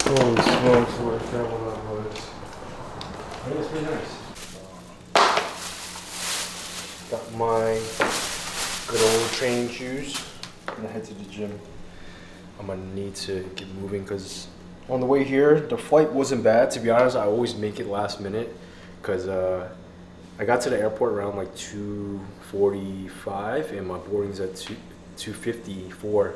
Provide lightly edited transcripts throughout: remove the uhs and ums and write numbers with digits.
Holy smokes, what a terrible that was. I think it's pretty nice. Got my good old training shoes. I'm gonna head to the gym. I'm gonna need to get moving because on the way here, the flight wasn't bad. To be honest, I always make it last minute because I got to the airport around like 2:45 and my boarding's at 2:54.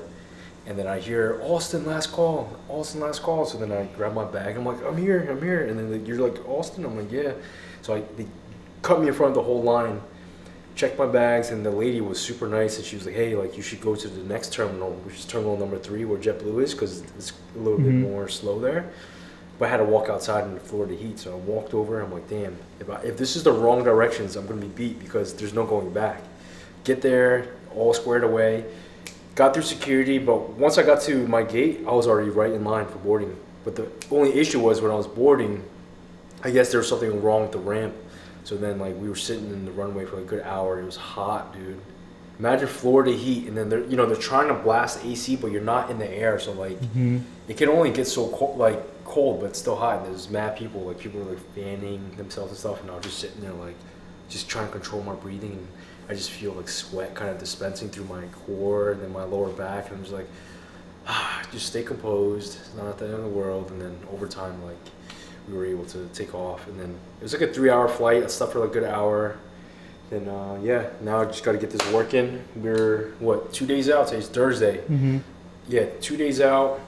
And then I hear, Austin, last call. Austin, last call. So then I grab my bag. I'm like, I'm here. And then you're like, Austin? I'm like, yeah. So they cut me in front of the whole line, checked my bags, and the lady was super nice. And she was like, hey, like, you should go to the next terminal, which is terminal number 3, where JetBlue is, because it's a little bit more slow there. But I had to walk outside in the Florida heat. So I walked over. I'm like, damn, if this is the wrong directions, I'm going to be beat because there's no going back. Get there, all squared away. Got through security, but once I got to my gate, I was already right in line for boarding. But the only issue was when I was boarding, I guess there was something wrong with the ramp. So then, like, we were sitting in the runway for a good hour. It was hot, dude. Imagine Florida heat, and then they're trying to blast AC, but you're not in the air. So like, it can only get so cold, but it's still hot. And there's mad people, like people are like fanning themselves and stuff, and I was just sitting there like, just trying to control my breathing. And I just feel like sweat kind of dispensing through my core and then my lower back, and I'm just like, just stay composed. It's not the end of the world. And then over time, like, we were able to take off, and then it was like a 3-hour flight. I slept for like a good hour. Then yeah, now I just got to get this work in. We're 2 days out? Today's Thursday. Yeah, 2 days out.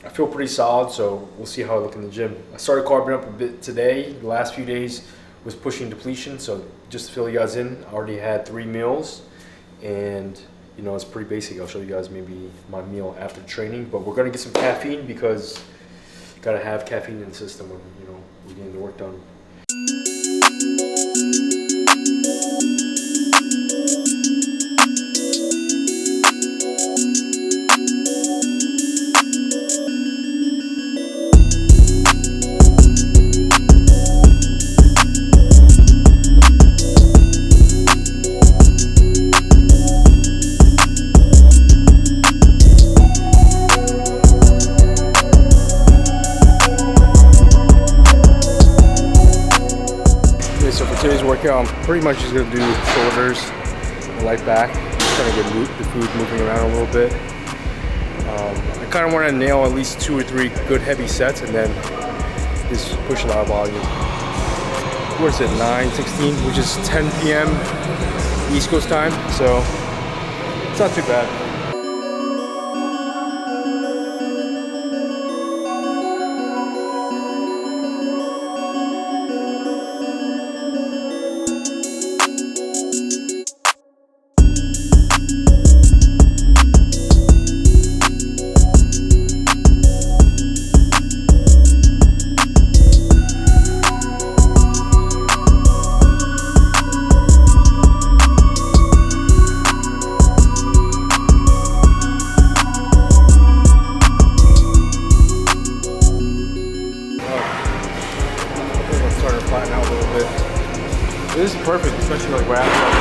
I feel pretty solid, so we'll see how I look in the gym. I started carbing up a bit today. The last few days was pushing depletion, so just to fill you guys in, I already had 3 meals, and you know, it's pretty basic. I'll show you guys maybe my meal after training, but we're gonna get some caffeine because you gotta have caffeine in the system when, you know, we're getting the work done. Today's workout, I'm pretty much just gonna do shoulders and light back. Just trying to get the food moving around a little bit. I kind of want to nail at least 2 or 3 good heavy sets, and then just push a lot of volume. What is it, 9:16, which is 10 p.m. East Coast time, so it's not too bad. Flatten out a little bit. This is perfect, especially like right after that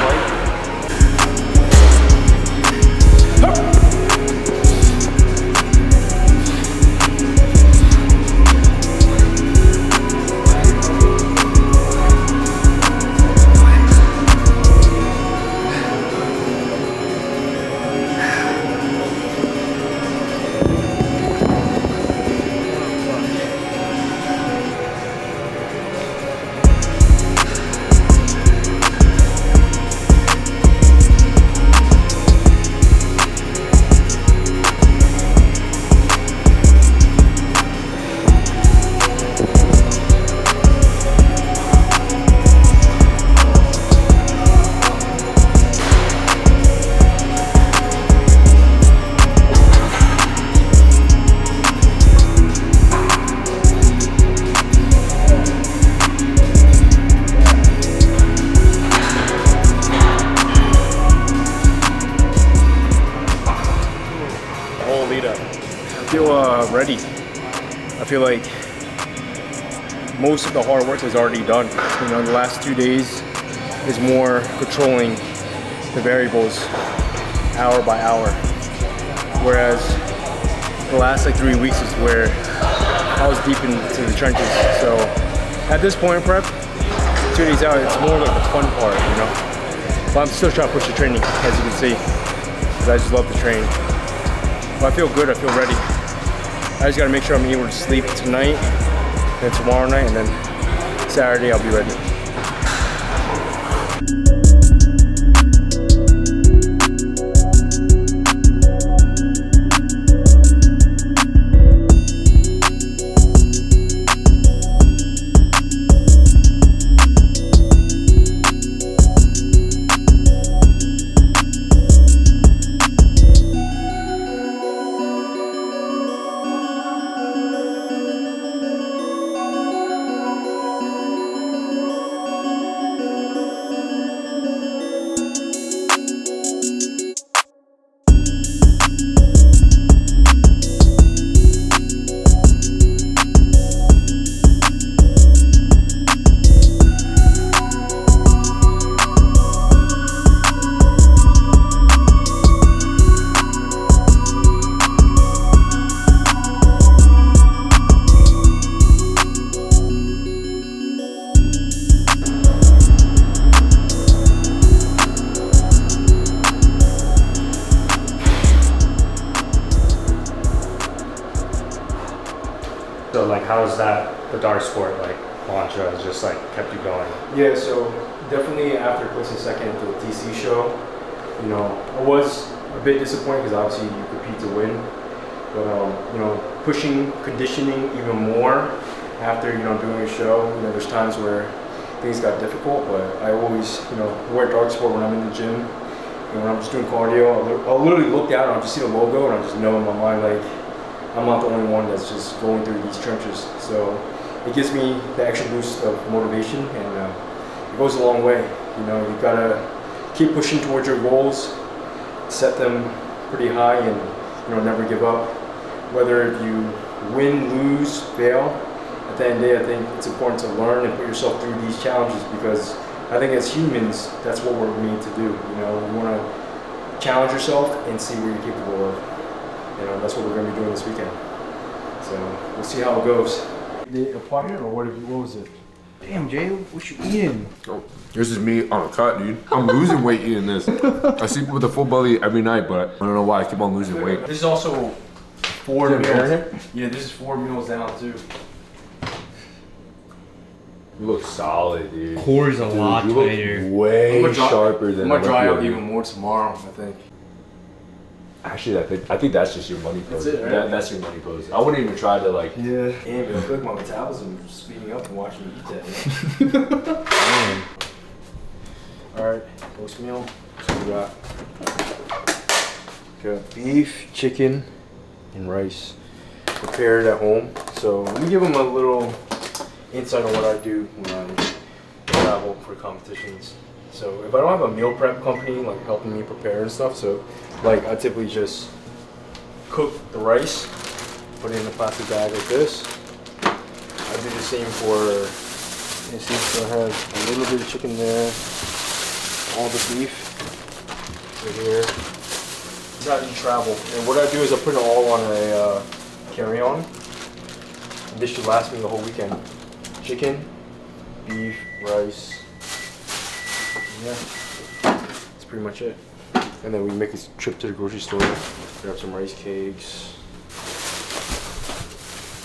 I feel ready. I feel like most of the hard work is already done. You know, the last 2 days is more controlling the variables hour by hour. Whereas the last like 3 weeks is where I was deep into the trenches. So at this point in prep, 2 days out, it's more like the fun part, you know. But I'm still trying to push the training, as you can see, because I just love to train. But I feel good, I feel ready. I just gotta make sure I'm able to sleep tonight, and tomorrow night, and then Saturday I'll be ready. So like, how is that, the dart sport, like, mantra has just like kept you going? Yeah, so definitely after placing second at the TC show, you know, I was a bit disappointed because obviously you compete to win. But, you know, pushing conditioning even more after, you know, doing a show, you know, there's times where things got difficult, but I always, you know, wear dart sport when I'm in the gym. And when I'm just doing cardio, I'll literally look down and I'll just see the logo and I just know in my mind, like, I'm not the only one that's just going through these trenches. So it gives me the extra boost of motivation, and it goes a long way. You know, you gotta keep pushing towards your goals, set them pretty high, and, you know, never give up. Whether you win, lose, fail, at the end of the day, I think it's important to learn and put yourself through these challenges, because I think as humans, that's what we're made to do. You know, you want to challenge yourself and see what you're capable of. You know, that's what we're going to be doing this weekend. So we'll see how it goes. The appointment, or what was it? Damn, Jay, what you eating? Oh, this is me on a cut, dude. I'm losing weight eating this. I sleep with a full belly every night, but I don't know why I keep on losing weight. This is also 4 meals. Yeah, this is 4 meals down too. You look solid, dude. Core's a lot tighter. Way sharper than I'm gonna dry out even more tomorrow, I think. Actually, I think that's just your money pose. That's it, right? That's your money pose. I wouldn't even try to like. Yeah. Damn, I feel like my metabolism is speeding up and watching you eat that. Alright, post meal. So we got beef, chicken, and rice prepared at home. So let me give them a little insight on what I do when I travel for competitions. So if I don't have a meal prep company like helping me prepare and stuff, so like I typically just cook the rice, put it in a plastic bag like this. I do the same for, you see, so I have a little bit of chicken there, all the beef right here. This is how you travel. And what I do is I put it all on a carry-on. This should last me the whole weekend. Chicken, beef, rice. Yeah, that's pretty much it. And then we make a trip to the grocery store, grab some rice cakes.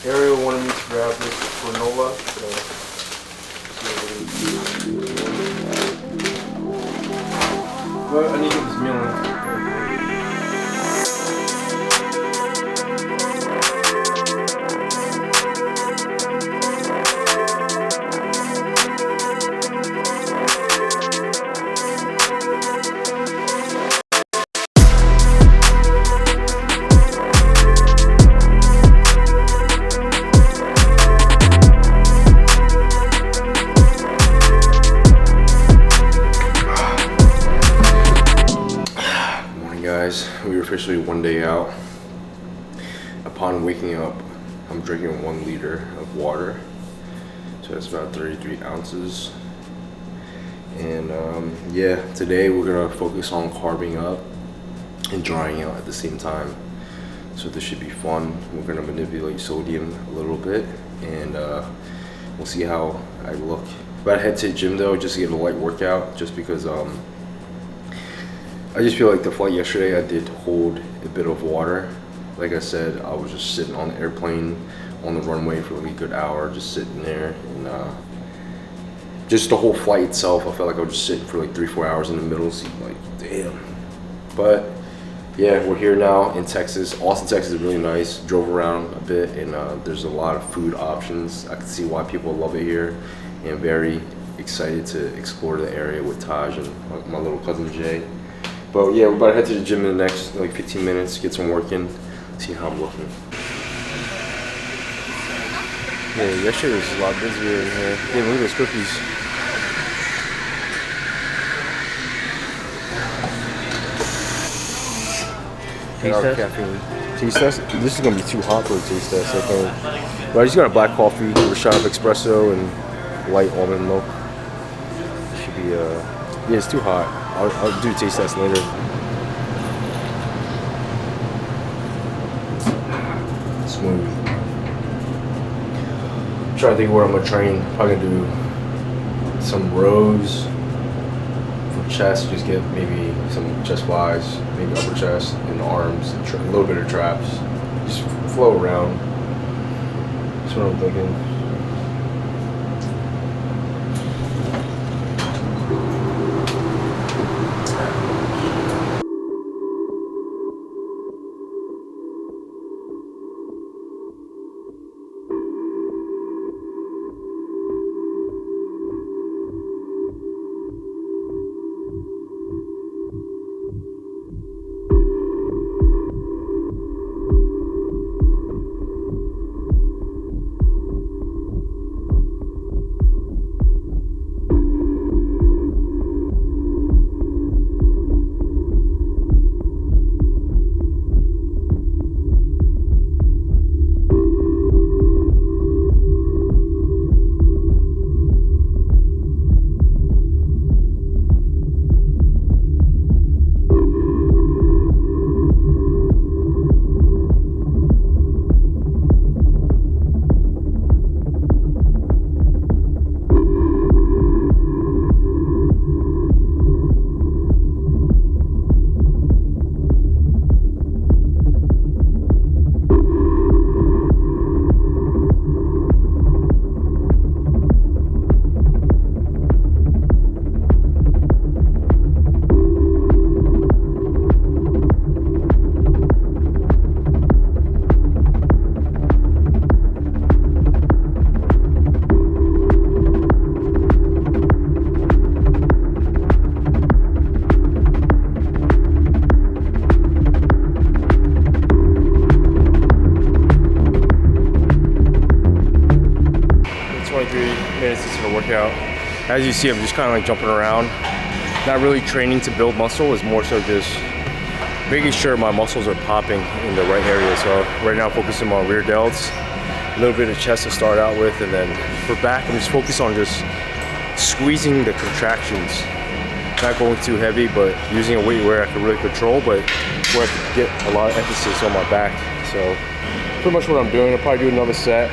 Ariel wanted me to grab this granola, but I need to get this meal in. We were officially 1 day out. Upon waking up, I'm drinking 1 liter of water. So that's about 33 ounces. And yeah, today we're gonna focus on carving up and drying out at the same time. so this should be fun. We're gonna manipulate sodium a little bit, and we'll see how I look. But I head to the gym though, just to get a light workout, just because I just feel like the flight yesterday I did hold a bit of water. Like I said, I was just sitting on the airplane on the runway for like a good hour, just sitting there, and just the whole flight itself, I felt like I was just sitting for like 3-4 hours in the middle seat, like damn. But yeah, we're here now in Texas. Austin, Texas is really nice. Drove around a bit, and there's a lot of food options. I can see why people love it here, and very excited to explore the area with Taj and my little cousin Jay. But yeah, we're about to head to the gym in the next like 15 minutes, get some work in, see how I'm looking. Yeah, yesterday was a lot busier in here. Damn, look at those cookies. Taste test? Caffeine. Taste test? This is gonna be too hot for a taste test, I think. But I just got a black coffee with a shot of espresso and light almond milk. It should be yeah, it's too hot. I'll do a taste test later. Smooth. Trying to think where I'm gonna train. Probably gonna do some rows for chest. Just get maybe some chest flies, maybe upper chest and arms, and a little bit of traps. Just flow around. That's what I'm thinking. Workout. As you see, I'm just kind of like jumping around, not really training to build muscle. It's more so just making sure my muscles are popping in the right area. So right now, focusing on rear delts, a little bit of chest to start out with, and then for back, I'm just focused on just squeezing the contractions, not going too heavy, but using a weight where I can really control, but where I can get a lot of emphasis on my back. So pretty much what I'm doing. I'll probably do another set.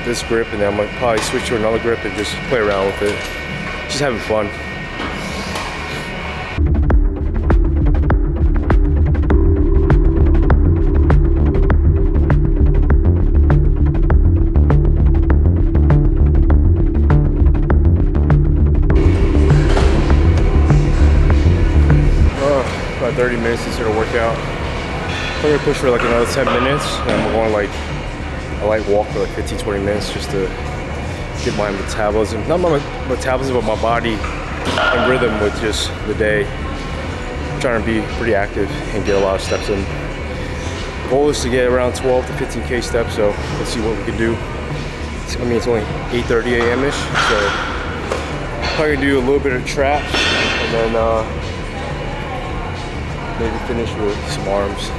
This grip, and then I'm gonna probably switch to another grip and just play around with it. Just having fun. About 30 minutes into the workout. I'm gonna push for like another 10 minutes, and I'm going like a light walk for like 15-20 minutes just to get my metabolism, not my metabolism, but my body in rhythm with just the day. I'm trying to be pretty active and get a lot of steps in. The goal is to get around 12 to 15K steps, so let's see what we can do. I mean, it's only 8:30 a.m.-ish, so I'm probably gonna do a little bit of traps, and then maybe finish with some arms.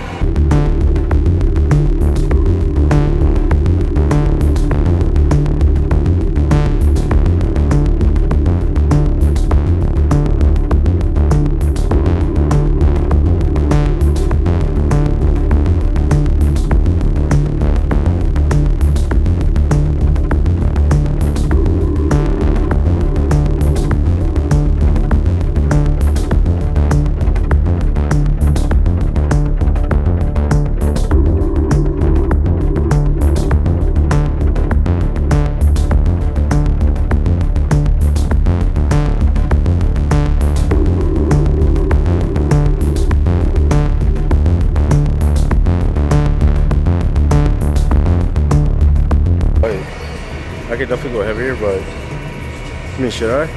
I could definitely go heavier, but I mean, should I?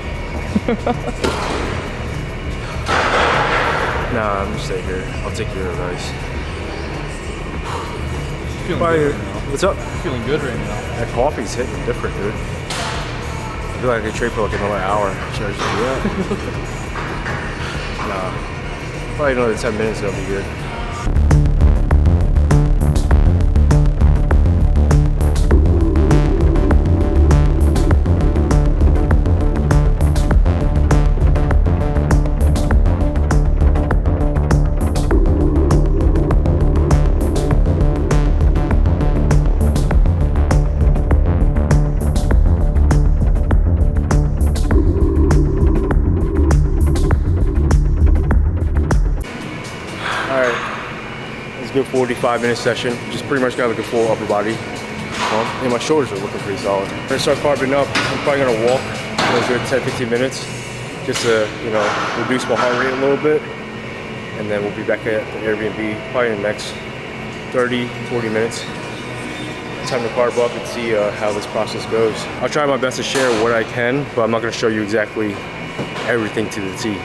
Nah, I'm gonna stay here. I'll take your advice. Feeling good right now. What's up? Feeling good right now. That coffee's hitting different, dude. I feel like I could trade for like another hour. Should I just do that? Nah. Probably another 10 minutes, that'll be good. Good 45-minute session. Just pretty much got like a full upper body pump. And my shoulders are looking pretty solid. I'm gonna start carving up. I'm probably gonna walk for a good 10-15 minutes just to, you know, reduce my heart rate a little bit. And then we'll be back at the Airbnb probably in the next 30-40 minutes. Time to carb up and see how this process goes. I'll try my best to share what I can, but I'm not gonna show you exactly everything to the T.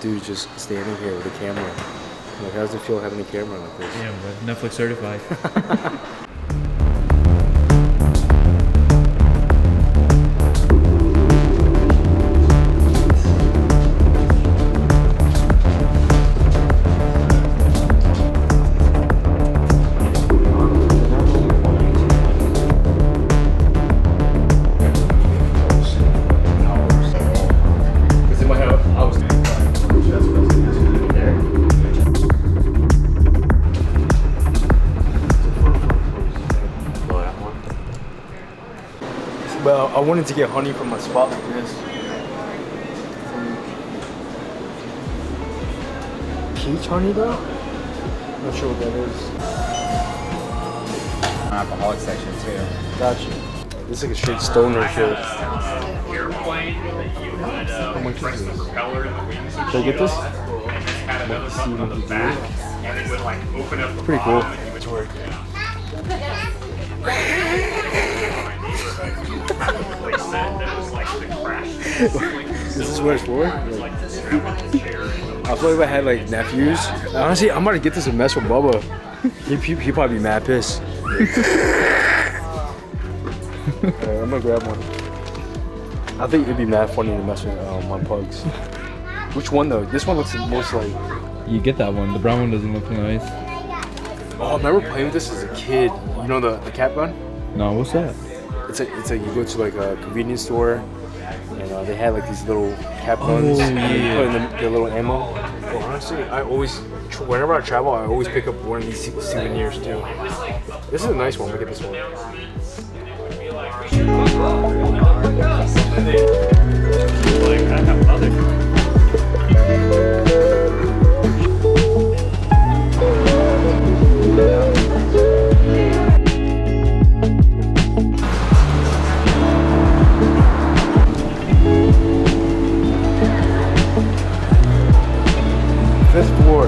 Dude just standing here with a camera. Like, how does it feel having a camera like this? Yeah, bro. Netflix certified. Well, I wanted to get honey from a spot like this. Peach honey though? Not sure what that is. Alcoholic section too. Gotcha. This is like a straight stoner shit. How much is this? Should I get this? See what you do. Pretty cool. This is what it's for? I feel like if I had like nephews, honestly, I'm about to get this and mess with Bubba. He'd probably be mad pissed. I'm gonna grab one. I think it'd be mad funny to mess with my pugs. Which one though? This one looks the most like... You get that one. The brown one doesn't look nice. Oh, I remember playing with this as a kid. You know the cat gun? No, what's that? It's like you go to like a convenience store and they had like these little cap guns and you put in the little ammo. Well, honestly, whenever I travel, I always pick up one of these souvenirs too. This is a nice one. Look at this one. Fifth floor.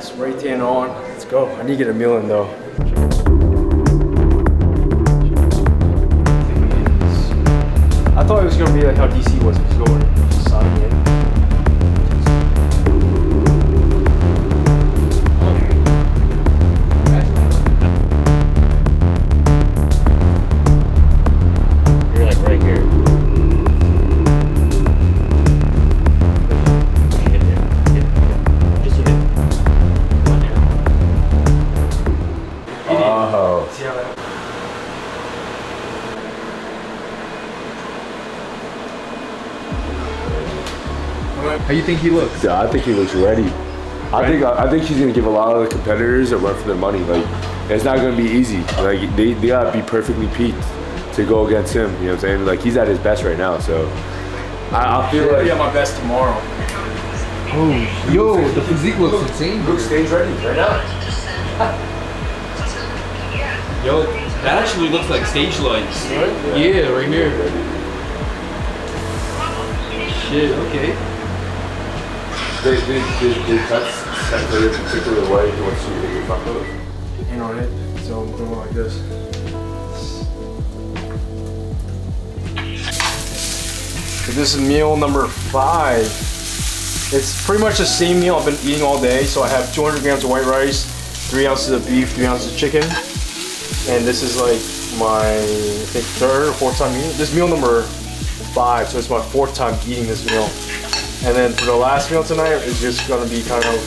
Spray tan on. Let's go. I need to get a meal in though. I thought it was gonna be like how DC was. Just go and just sign in. You're like right here. Hit it. Just hit it. Come on now. Oh. See how that? How you think he looks? Yeah, I think he looks ready. I think he's gonna give a lot of the competitors a run for their money. Like, it's not gonna be easy. Like, they gotta be perfectly peaked to go against him. You know what I'm saying? Like, he's at his best right now. So I feel I'll like be at my best tomorrow. Oh, yo, the physique looks insane. Luke stays ready right now. Yo, that actually looks like stage lights. Yeah, right here. Shit, okay. They cuts set for a particular way he wants you to get your front foot. Hang on it. So I'm going like this. So this is meal number 5. It's pretty much the same meal I've been eating all day. So I have 200 grams of white rice, 3 ounces of beef, 3 ounces of chicken. And this is like my, I think, 3rd or 4th time eating. This is meal number 5, so it's my 4th time eating this meal. And then for the last meal tonight, it's just gonna be kind of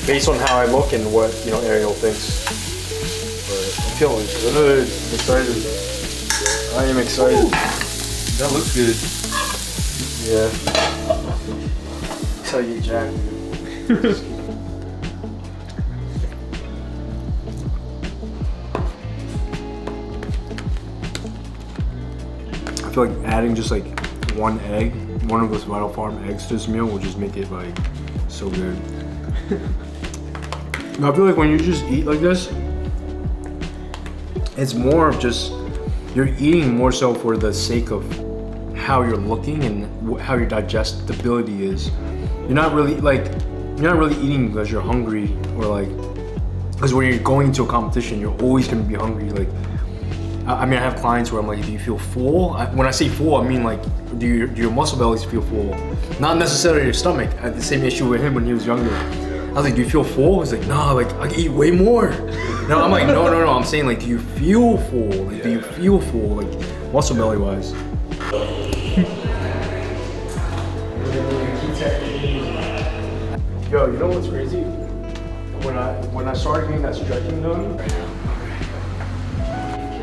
based on how I look and what, you know, Ariel thinks. But I'm feeling good. I'm excited. I am excited. That looks good. Yeah. That's how you eat Jack, dude. I feel like adding just like one egg, one of those Vital Farm eggs to this meal will just make it like so good. I feel like when you just eat like this, it's more of just, you're eating more so for the sake of how you're looking and how your digestibility is. You're not really eating because you're hungry, or like, because when you're going into a competition, you're always gonna be hungry. Like, I mean, I have clients where I'm like, do you feel full? When I say full, I mean like, do your muscle bellies feel full? Not necessarily your stomach. I had the same issue with him when he was younger. I was like, do you feel full? He's like, nah, like I can eat way more. No, I'm like, no. I'm saying like, do you feel full? Like, do you feel full? Like, muscle belly wise. Yo, you know what's crazy? When I started getting that stretching done. I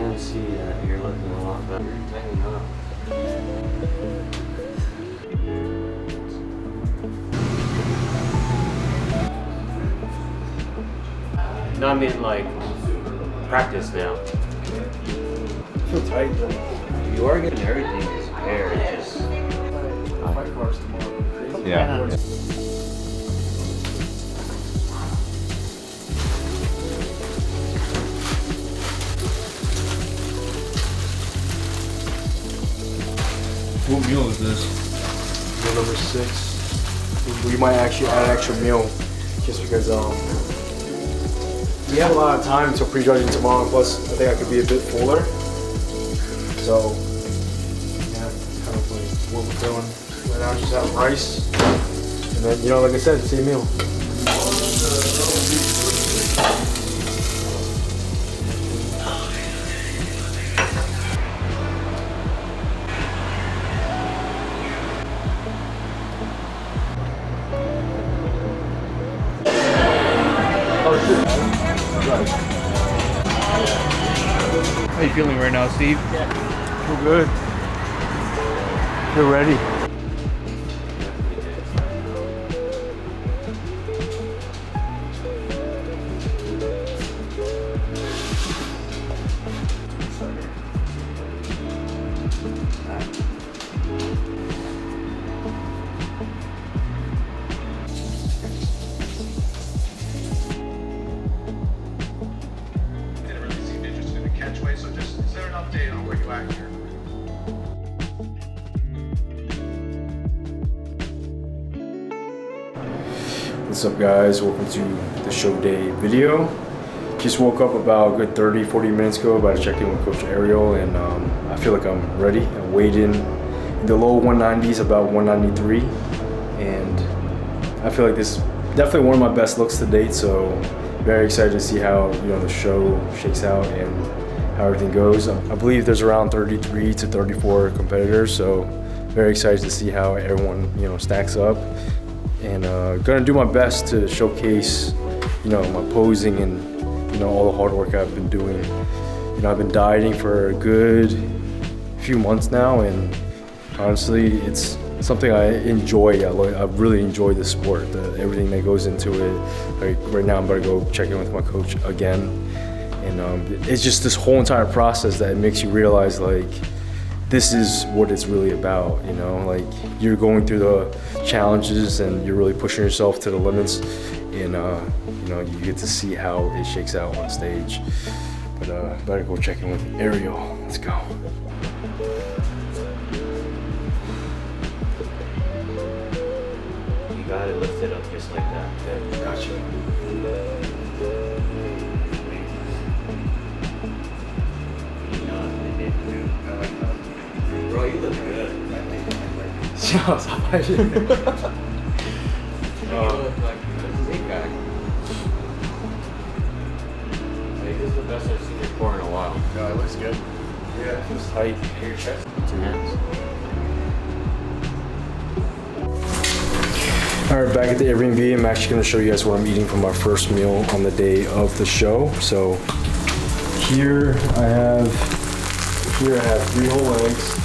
can see that you're looking a lot better. Tighten up. No, I mean like practice now. I feel tight though. You are getting everything is paired. Just Fight cars tomorrow. Crazy. Yeah. What meal is this? Meal number 6. We might actually add an extra meal just because we have a lot of time until prejudging tomorrow. Plus, I think I could be a bit fuller. So, yeah, that's kind of like what we're doing. Right now, just have rice. And then, you know, like I said, same meal. How you feeling right now, Steve? Feel good. Feel ready. So just, is there an update on where you at here? What's up, guys? Welcome to the show day video. Just woke up about a good 30-40 minutes ago, about to check in with Coach Ariel, and I feel like I'm ready. I'm weighed in the low 190s, about 193, and I feel like this is definitely one of my best looks to date. So very excited to see how the show shakes out and how everything goes. I believe there's around 33 to 34 competitors, so very excited to see how everyone stacks up, and gonna do my best to showcase my posing and all the hard work I've been doing. I've been dieting for a good few months now, and honestly it's something I enjoy. I really enjoy the sport, everything that goes into it. Like right now I'm about to go check in with my coach again, and it's just this whole entire process that makes you realize like this is what it's really about. Like you're going through the challenges and you're really pushing yourself to the limits, and you get to see how it shakes out on stage. But better go check in with Ariel. Let's go. You gotta lift it up just like that. Yeah, gotcha. Bro, you look good. Yo, stop fighting. You look like a big guy. This is the best I've seen your core in a while. No, it looks good. Yeah, it feels tight. Your chest. It's enhanced. All right, back at the Airbnb. I'm actually going to show you guys what I'm eating for my first meal on the day of the show. So here I have 3 whole eggs,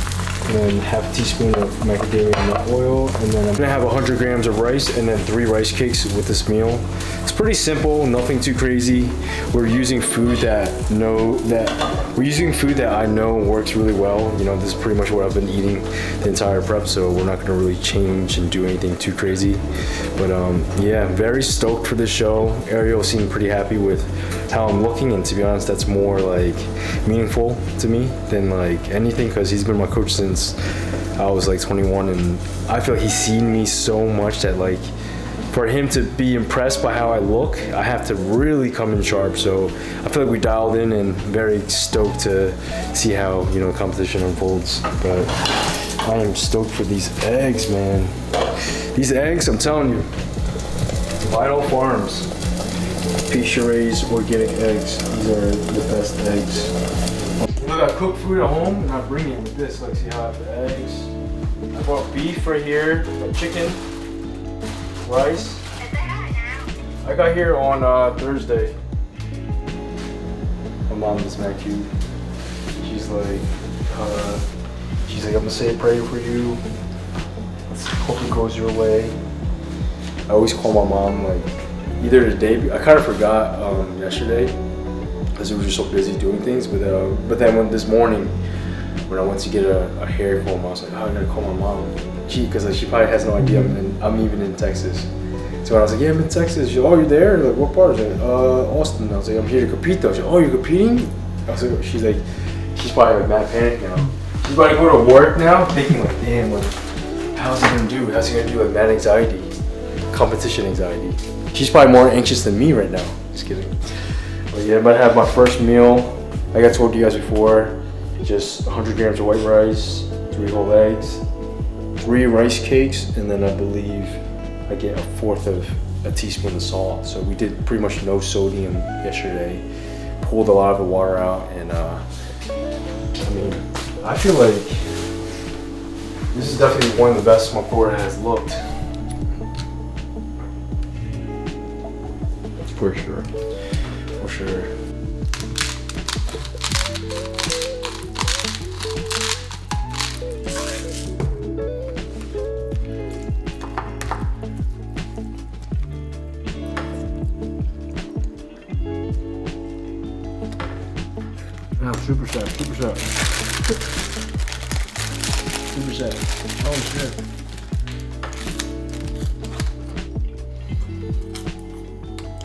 and then half a teaspoon of macadamia nut oil, and then I'm gonna have 100 grams of rice and then 3 rice cakes with this meal. It's pretty simple, nothing too crazy. We're using food that I know works really well. This is pretty much what I've been eating the entire prep, so we're not gonna really change and do anything too crazy. But yeah, very stoked for this show. Ariel seemed pretty happy with how I'm looking, and to be honest, that's more like meaningful to me than like anything, because he's been my coach since I was like 21, and I feel like he's seen me so much that like for him to be impressed by how I look, I have to really come in sharp. So I feel like we dialed in, and very stoked to see how the competition unfolds. But I am stoked for these eggs, man. These eggs, I'm telling you, Vital Farms Picture's organic eggs. These are the best eggs. Look, I cook food at home and I bring it with this. Like, see how I have the eggs. I bought beef right here, chicken, rice. I got here on Thursday. My mom is mad cute. She's like, I'm gonna say a prayer for you. Let's hope it goes your way. I always call my mom like either the day. I kind of forgot yesterday because we were just so busy doing things. But then this morning when I went to get a hair comb, I was like, oh, I gotta call my mom. Because she probably has no idea I'm even in Texas. So when I was like, yeah, I'm in Texas. She's like, oh, you're there? Like, what part? I was like, Austin. I was like, I'm here to compete though. She's like, oh, you're competing? I was like, she's probably like mad panic now. She's about to go to work now, thinking like, damn, like, how's he gonna do? How's he gonna do like mad anxiety, competition anxiety? She's probably more anxious than me right now. Just kidding. But yeah, I'm about to have my first meal. Like I told you guys before, just 100 grams of white rice, 3 whole eggs, 3 rice cakes, and then I believe I get 1/4 of a teaspoon of salt. So we did pretty much no sodium yesterday. Pulled a lot of the water out, and I mean, I feel like this is definitely one of the best my core has looked. For sure. For sure. Yeah, super set, super set. Super set. Oh shit.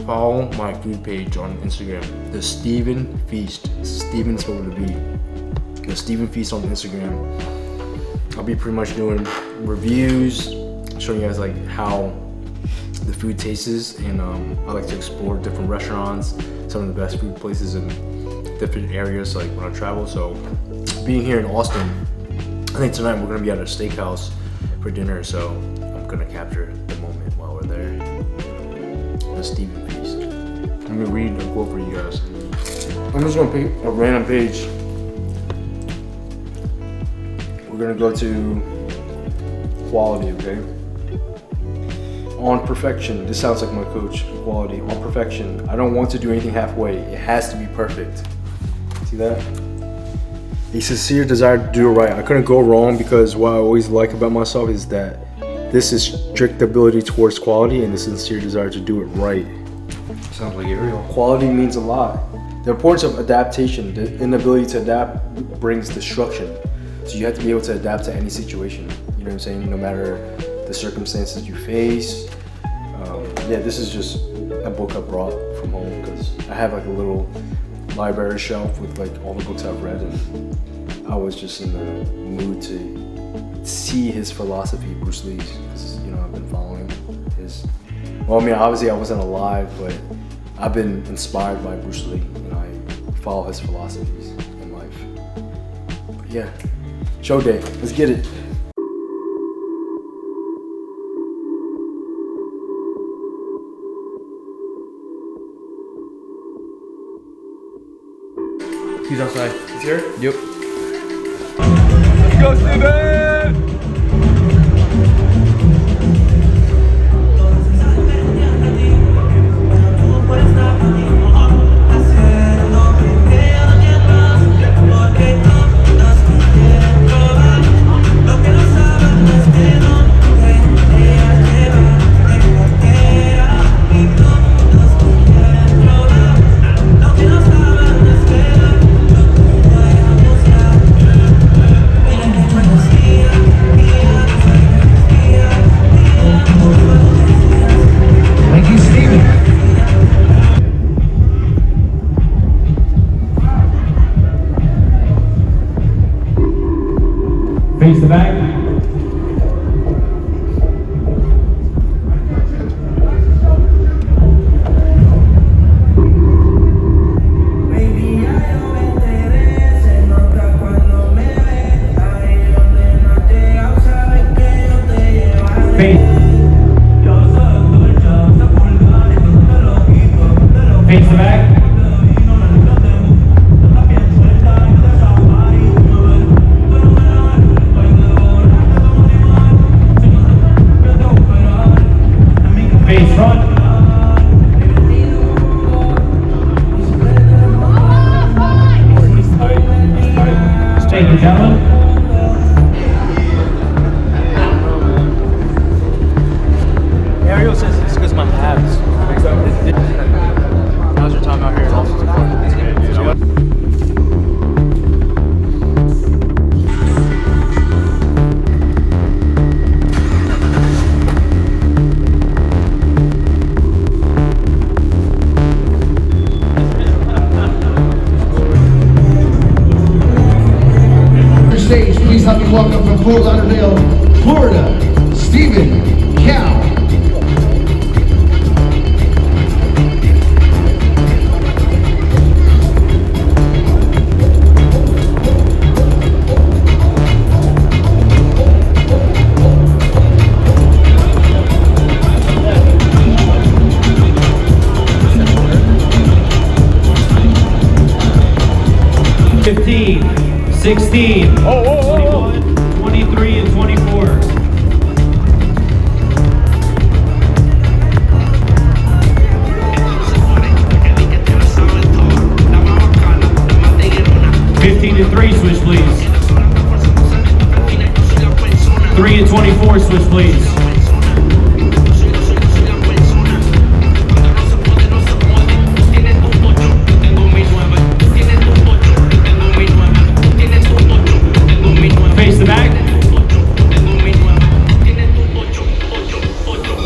Follow my food page on Instagram, the Steven Feast. Steven spelled with a V. The Steven Feast on Instagram. I'll be pretty much doing reviews, showing you guys like how the food tastes, and I like to explore different restaurants, some of the best food places in different areas like when I travel. So being here in Austin, I think tonight we're gonna be at a steakhouse for dinner, so I'm gonna capture the moment while we're there. The Stephen feast. Let me read the quote for you guys. I'm just gonna pick a random page. We're gonna go to quality, okay? On perfection, this sounds like my coach, quality. On perfection, I don't want to do anything halfway. It has to be perfect. See that? A sincere desire to do it right. I couldn't go wrong because what I always like about myself is that this is strict ability towards quality and the sincere desire to do it right. Sounds like Ariel. Quality means a lot. The importance of adaptation, the inability to adapt brings destruction. So you have to be able to adapt to any situation. You know what I'm saying? No matter the circumstances you face. Yeah, this is just a book I brought from home because I have like a little library shelf with like all the books I've read, and I was just in the mood to see his philosophy, Bruce Lee's, because you know I've been following his. Well, I mean, obviously I wasn't alive, but I've been inspired by Bruce Lee, and I follow his philosophies in life. But yeah, show day, let's get it. He's outside. He's here? Yep. Let's go, Steven! Face the back. Face the back. Face front. Thank you, gentlemen. Ariel says it's because my abs. How's your time out here in Austin so far? It's good. You know what? 'Stage, please help me welcome from Fort Lauderdale, Florida, Stephen Cow. $15, $16, $21, $23, and $24. $15 and 3, switch please. 3 and 24, switch please. Face the back.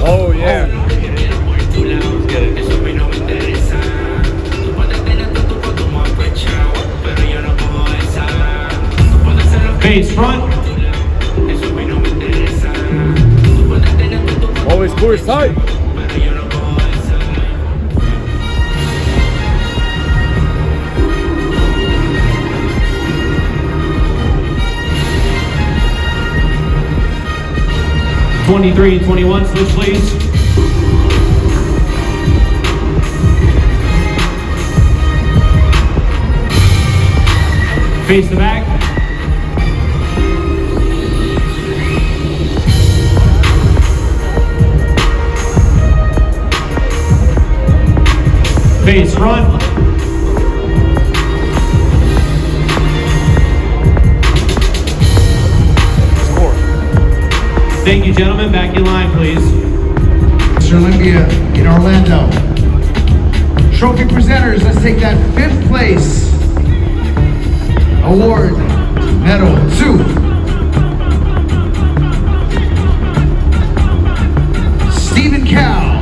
Oh, yeah. Face front. Always course tight. 23 and 21, switch please. Face the back. Face front. Thank you, gentlemen. Back in line, please. Mr. Olympia in Orlando. Trophy presenters, let's take that 5th place award medal to Stephen Cow.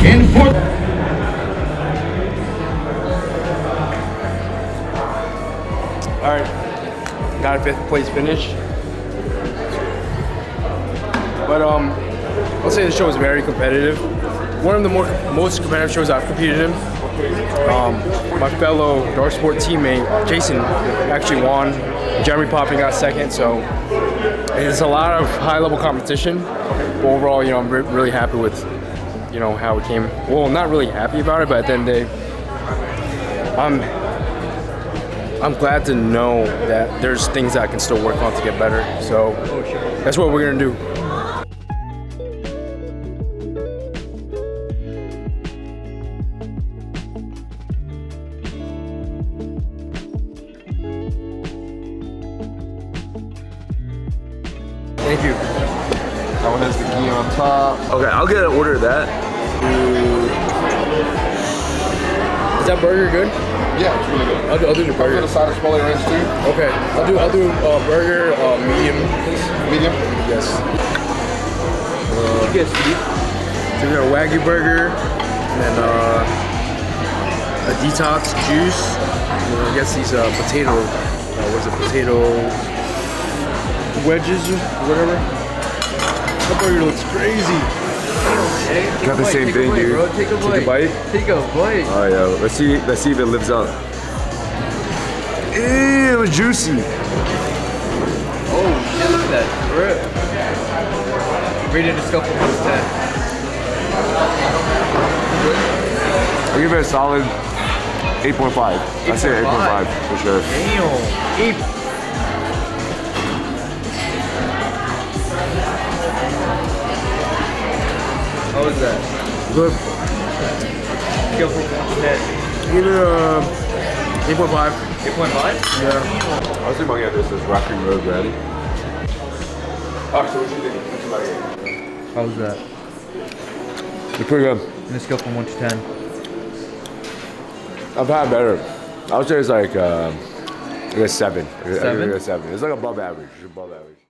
In 4th. All right, got a 5th place finish. But I'll say the show was very competitive. One of the most competitive shows I've competed in. My fellow dark sport teammate Jason actually won. Jeremy Popping got 2nd, so it's a lot of high-level competition. But overall, you know, I'm really happy with, you know, how it came. Well, not really happy about it, but at the end of the day, I'm glad to know that there's things that I can still work on to get better. So that's what we're gonna do. Thank you. That one has the key on top. Okay, I'll get an order of that. Is that burger good? Yeah, it's really good. I'll do the burger. I'll get a side of Smoley ranch too. Okay, I'll do burger medium, please. Medium? Yes. Yes, Steve. So we got a Wagyu burger, and then a detox juice. And then I guess these potato, what's it, potato wedges or whatever. That burger looks crazy. Got the same thing, dude. Bro. Take a bite. Take a bite. Oh yeah, let's see if it lives up. Ew, it was juicy. Oh shit, look at that drip. Rated a scale from 1 to 10. I'll give it a solid 8.5. I say 8.5 for sure. Damn. How was that? Good. Scale from 1 to 10. Give it 8.5. 8.5? Yeah. I was looking at this as Rocky Road ready. Alright, so what you think? How was that? You're pretty good. On a scale from 1 to 10. I've had better. I would say it's like a 7. 7? A 7. It's like above average. It's above average.